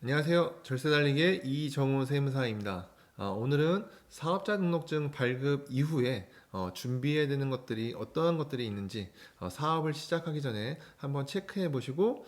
안녕하세요. 절세 달리기의 이정우 세무사입니다. 오늘은 사업자 등록증 발급 이후에 준비해야 되는 것들이 어떠한 것들이 있는지 사업을 시작하기 전에 한번 체크해 보시고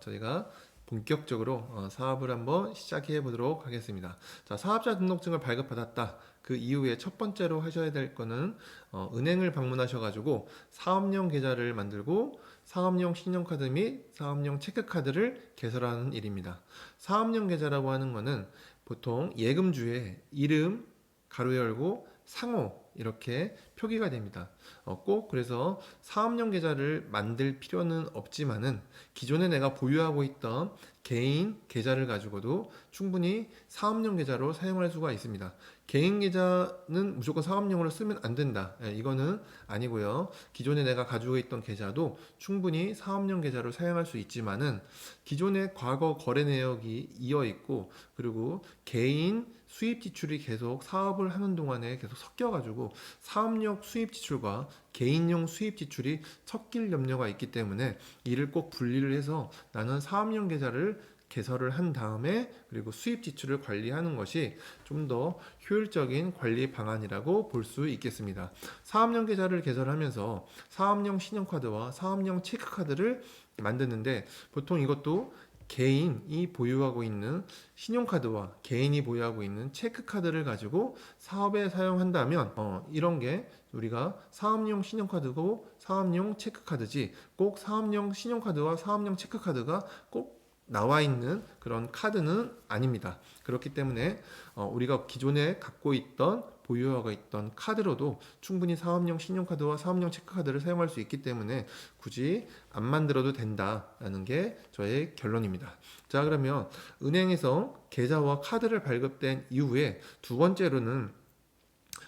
저희가 본격적으로 사업을 한번 시작해 보도록 하겠습니다. 자, 사업자 등록증을 발급받았다. 그 이후에 첫 번째로 하셔야 될 거는 은행을 방문하셔가지고 사업용 계좌를 만들고 사업용 신용카드 및 사업용 체크카드를 개설하는 일입니다. 사업용 계좌라고 하는 거는 보통 예금주에 이름, 가로 열고 상호 이렇게 표기가 됩니다. 꼭 그래서 사업용 계좌를 만들 필요는 없지만은 기존에 내가 보유하고 있던 개인 계좌를 가지고도 충분히 사업용 계좌로 사용할 수가 있습니다. 개인 계좌는 무조건 사업용으로 쓰면 안 된다. 이거는 아니고요. 기존에 내가 가지고 있던 계좌도 충분히 사업용 계좌로 사용할 수 있지만은 기존의 과거 거래 내역이 이어 있고 그리고 개인 수입 지출이 계속 사업을 하는 동안에 계속 섞여가지고 사업용 수입 지출과 개인용 수입 지출이 섞일 염려가 있기 때문에 이를 꼭 분리를 해서 나는 사업용 계좌를 개설을 한 다음에 그리고 수입 지출을 관리하는 것이 좀 더 효율적인 관리 방안이라고 볼 수 있겠습니다. 사업용 계좌를 개설하면서 사업용 신용카드와 사업용 체크카드를 만드는데 보통 이것도 개인이 보유하고 있는 신용카드와 개인이 보유하고 있는 체크카드를 가지고 사업에 사용한다면 이런 게 우리가 사업용 신용카드고 사업용 체크카드지 꼭 사업용 신용카드와 사업용 체크카드가 꼭 나와 있는 그런 카드는 아닙니다. 그렇기 때문에 우리가 기존에 갖고 있던 보유하고 있던 카드로도 충분히 사업용 신용카드와 사업용 체크카드를 사용할 수 있기 때문에 굳이 안 만들어도 된다라는 게 저의 결론입니다. 자, 그러면 은행에서 계좌와 카드를 발급된 이후에 두 번째로는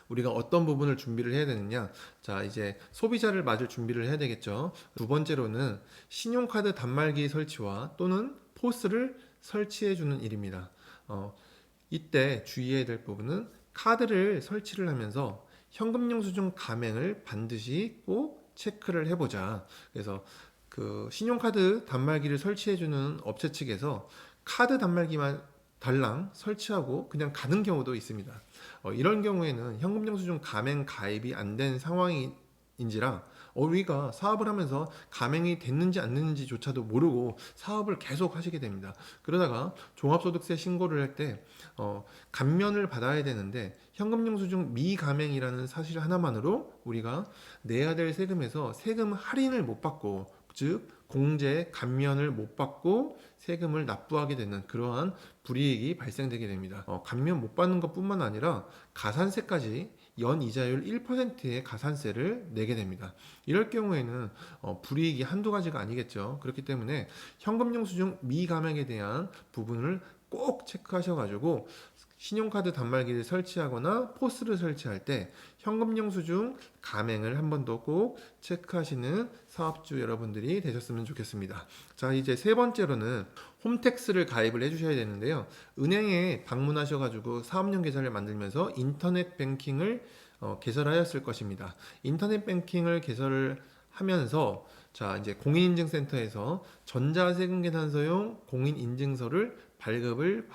우리가 어떤 부분을 준비를 해야 되느냐. 자, 이제 소비자를 맞을 준비를 해야 되겠죠. 두 번째로는 신용카드 단말기 설치와 또는 포스를 설치해 주는 일입니다. 이때 주의해야 될 부분은 카드를 설치를 하면서 현금영수증 가맹을 반드시 꼭 체크를 해보자. 그래서 그 신용카드 단말기를 설치해주는 업체 측에서 카드 단말기만 달랑 설치하고 그냥 가는 경우도 있습니다. 이런 경우에는 현금영수증 가맹 가입이 안 된 상황인지라 우리가 사업을 하면서 가맹이 됐는지 안 됐는지조차도 모르고 사업을 계속 하시게 됩니다. 그러다가 종합소득세 신고를 할 때 감면을 받아야 되는데 현금영수증 미가맹이라는 사실 하나만으로 우리가 내야 될 세금에서 세금 할인을 못 받고 즉 공제 감면을 못 받고 세금을 납부하게 되는 그러한 불이익이 발생되게 됩니다. 감면 못 받는 것뿐만 아니라 가산세까지 연 이자율 1%의 가산세를 내게 됩니다. 이럴 경우에는 불이익이 한두 가지가 아니겠죠. 그렇기 때문에 현금영수증 미감액에 대한 부분을 꼭 체크하셔가지고 신용카드 단말기를 설치하거나 포스를 설치할 때 현금영수증 가맹을 한 번 더 꼭 체크하시는 사업주 여러분들이 되셨으면 좋겠습니다. 자, 이제 세 번째로는 홈택스를 가입을 해주셔야 되는데요. 은행에 방문하셔가지고 사업용 계좌를 만들면서 인터넷 뱅킹을 개설하였을 것입니다. 인터넷 뱅킹을 개설을 하면서 자, 이제 공인인증센터에서 전자세금 계산서용 공인인증서를 발급을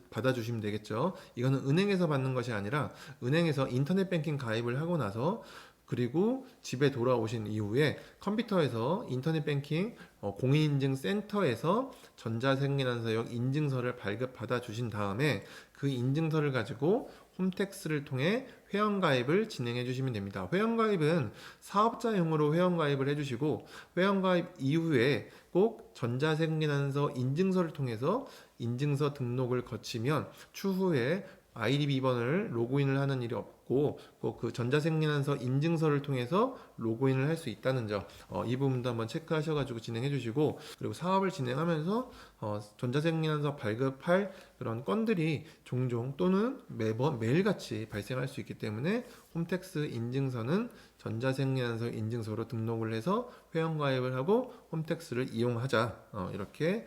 받아주시면 되겠죠. 이거는 은행에서 받는 것이 아니라 은행에서 인터넷 뱅킹 가입을 하고 나서 그리고 집에 돌아오신 이후에 컴퓨터에서 인터넷 뱅킹 공인인증센터에서 전자세금계산서용 인증서를 발급받아 주신 다음에 그 인증서를 가지고 홈택스를 통해 회원가입을 진행해 주시면 됩니다. 회원가입은 사업자용으로 회원가입을 해주시고 회원가입 이후에 꼭 전자세금계산서 인증서를 통해서 인증서 등록을 거치면 추후에 아이디 비번을 로그인을 하는 일이 없고 꼭 그 전자생계난서 인증서를 통해서 로그인을 할 수 있다는 점, 이 부분도 한번 체크하셔가지고 진행해 주시고 그리고 사업을 진행하면서 전자생계난서 발급할 그런 건들이 종종 또는 매일같이 발생할 수 있기 때문에 홈택스 인증서는 전자생계난서 인증서로 등록을 해서 회원가입을 하고 홈택스를 이용하자 이렇게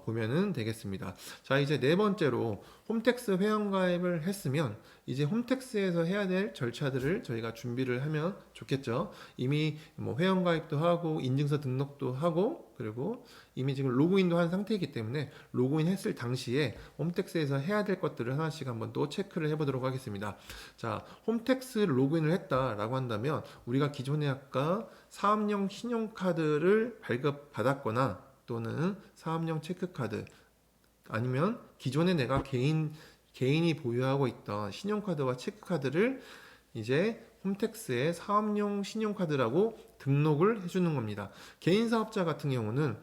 보면은 되겠습니다. 자, 이제 네 번째로 홈택스 회원가입을 했으면 이제 홈택스에서 해야 될 절차들을 저희가 준비를 하면 좋겠죠. 이미 뭐 회원가입도 하고 인증서 등록도 하고 그리고 이미 지금 로그인도 한 상태이기 때문에 로그인 했을 당시에 홈택스에서 해야 될 것들을 하나씩 한번 또 체크를 해보도록 하겠습니다. 자, 홈택스 로그인을 했다라고 한다면 우리가 기존에 아까 사업용 신용카드를 발급받았거나 또는 사업용 체크카드 아니면 기존에 내가 개인이 보유하고 있던 신용카드와 체크카드를 이제 홈택스에 사업용 신용카드라고 등록을 해주는 겁니다. 개인 사업자 같은 경우는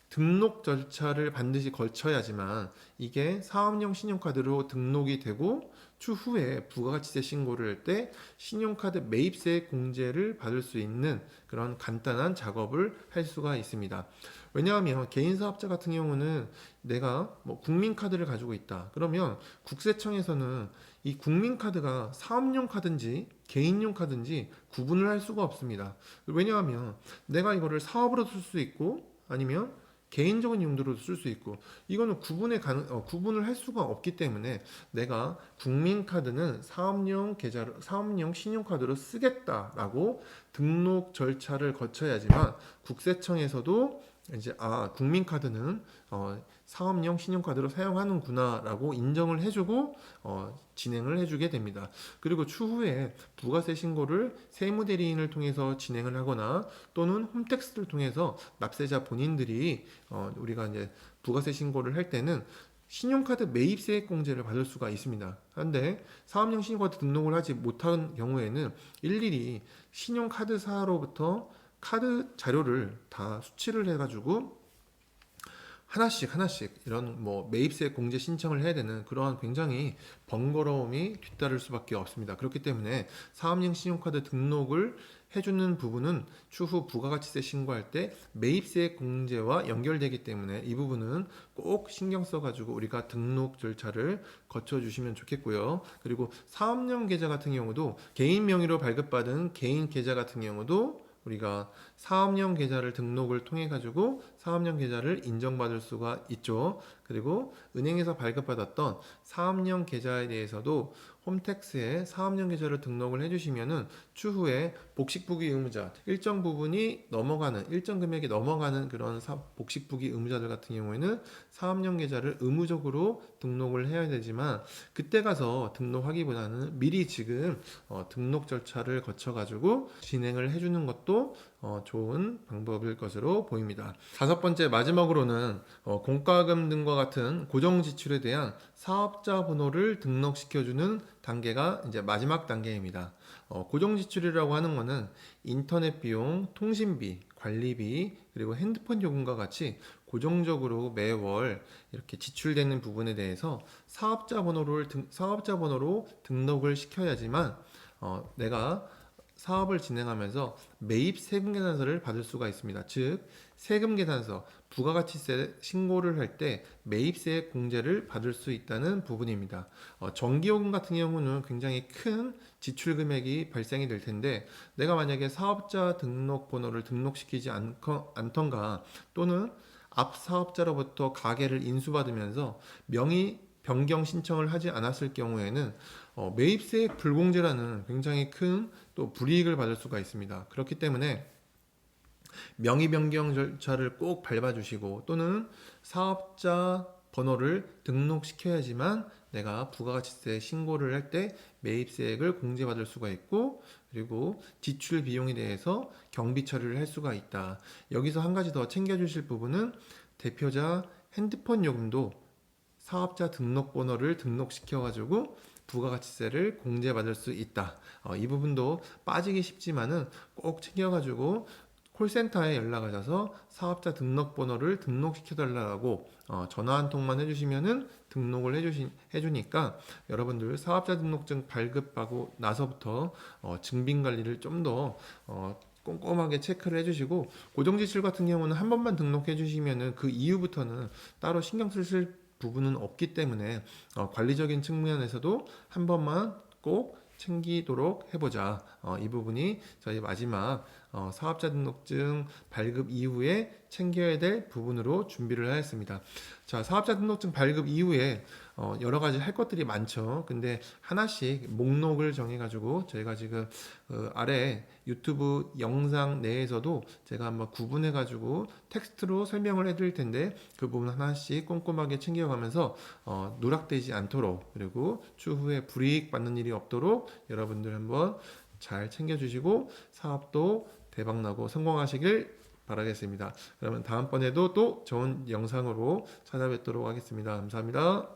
등록 절차를 반드시 거쳐야지만 이게 사업용 신용카드로 등록이 되고 추후에 부가가치세 신고를 할 때 신용카드 매입세 공제를 받을 수 있는 그런 간단한 작업을 할 수가 있습니다. 왜냐하면 개인 사업자 같은 경우는 내가 뭐 국민카드를 가지고 있다. 그러면 국세청에서는 이 국민카드가 사업용 카드인지 개인용 카드인지 구분을 할 수가 없습니다. 왜냐하면 내가 이거를 사업으로 쓸 수 있고 아니면 개인적인 용도로도 쓸 수 있고 이거는 구분을 할 수가 없기 때문에 내가 국민카드는 사업용 신용카드로 쓰겠다라고 등록 절차를 거쳐야지만 국세청에서도 이제 국민카드는 사업용 신용카드로 사용하는구나라고 인정을 해주고 진행을 해주게 됩니다. 그리고 추후에 부가세 신고를 세무대리인을 통해서 진행을 하거나 또는 홈택스를 통해서 납세자 본인들이 우리가 이제 부가세 신고를 할 때는 신용카드 매입세액 공제를 받을 수가 있습니다. 그런데 사업용 신용카드 등록을 하지 못한 경우에는 일일이 신용카드사로부터 카드 자료를 다 수치를 해가지고 하나씩 이런 뭐 매입세 공제 신청을 해야 되는 그러한 굉장히 번거로움이 뒤따를 수밖에 없습니다. 그렇기 때문에 사업용 신용카드 등록을 해주는 부분은 추후 부가가치세 신고할 때 매입세 공제와 연결되기 때문에 이 부분은 꼭 신경 써가지고 우리가 등록 절차를 거쳐주시면 좋겠고요. 그리고 사업용 계좌 같은 경우도 개인 명의로 발급받은 개인 계좌 같은 경우도 우리가 사업용 계좌를 등록을 통해 가지고 사업용 계좌를 인정받을 수가 있죠. 그리고 은행에서 발급받았던 사업용 계좌에 대해서도 홈택스에 사업용 계좌를 등록을 해주시면은 추후에 복식부기 의무자 일정 금액이 넘어가는 그런 복식부기 의무자들 같은 경우에는 사업용 계좌를 의무적으로 등록을 해야 되지만 그때 가서 등록하기보다는 미리 지금 등록 절차를 거쳐 가지고 진행을 해주는 것도 좋은 방법일 것으로 보입니다. 다섯 번째 마지막으로는 공과금 등과 같은 고정 지출에 대한 사업자 번호를 등록시켜주는 단계가 이제 마지막 단계입니다. 고정 지출이라고 하는 것은 인터넷 비용, 통신비, 관리비, 그리고 핸드폰 요금과 같이 고정적으로 매월 이렇게 지출되는 부분에 대해서 사업자 번호로 등록을 시켜야지만 내가 사업을 진행하면서 매입 세금 계산서를 받을 수가 있습니다. 즉 세금 계산서, 부가가치세 신고를 할 때 매입세 공제를 받을 수 있다는 부분입니다. 전기요금 같은 경우는 굉장히 큰 지출 금액이 발생이 될 텐데 내가 만약에 사업자 등록번호를 등록시키지 않던가 또는 앞 사업자로부터 가계를 인수받으면서 명의 변경 신청을 하지 않았을 경우에는 매입세액 불공제라는 굉장히 큰 또 불이익을 받을 수가 있습니다. 그렇기 때문에 명의 변경 절차를 꼭 밟아주시고 또는 사업자 번호를 등록시켜야지만 내가 부가가치세 신고를 할 때 매입세액을 공제받을 수가 있고 그리고 지출 비용에 대해서 경비 처리를 할 수가 있다. 여기서 한 가지 더 챙겨주실 부분은 대표자 핸드폰 요금도 사업자 등록번호를 등록시켜가지고 부가가치세를 공제받을 수 있다. 이 부분도 빠지기 쉽지만은 꼭 챙겨가지고 콜센터에 연락하셔서 사업자 등록번호를 등록시켜달라고 전화 한 통만 해주시면은 등록을 해주니까 여러분들 사업자 등록증 발급하고 나서부터 증빙관리를 좀 더 꼼꼼하게 체크를 해주시고 고정지출 같은 경우는 한 번만 등록해 주시면은 그 이후부터는 따로 신경 쓰실 부분은 없기 때문에 관리적인 측면에서도 한 번만 꼭 챙기도록 해보자. 이 부분이 저희 마지막 사업자 등록증 발급 이후에 챙겨야 될 부분으로 준비를 하였습니다. 자, 사업자 등록증 발급 이후에 여러 가지 할 것들이 많죠. 근데 하나씩 목록을 정해가지고 저희가 지금 아래 유튜브 영상 내에서도 제가 한번 구분해가지고 텍스트로 설명을 해드릴 텐데 그 부분 하나씩 꼼꼼하게 챙겨가면서 누락되지 않도록 그리고 추후에 불이익 받는 일이 없도록 여러분들 한번 잘 챙겨주시고 사업도 대박나고 성공하시길 바라겠습니다. 그러면 다음번에도 또 좋은 영상으로 찾아뵙도록 하겠습니다. 감사합니다.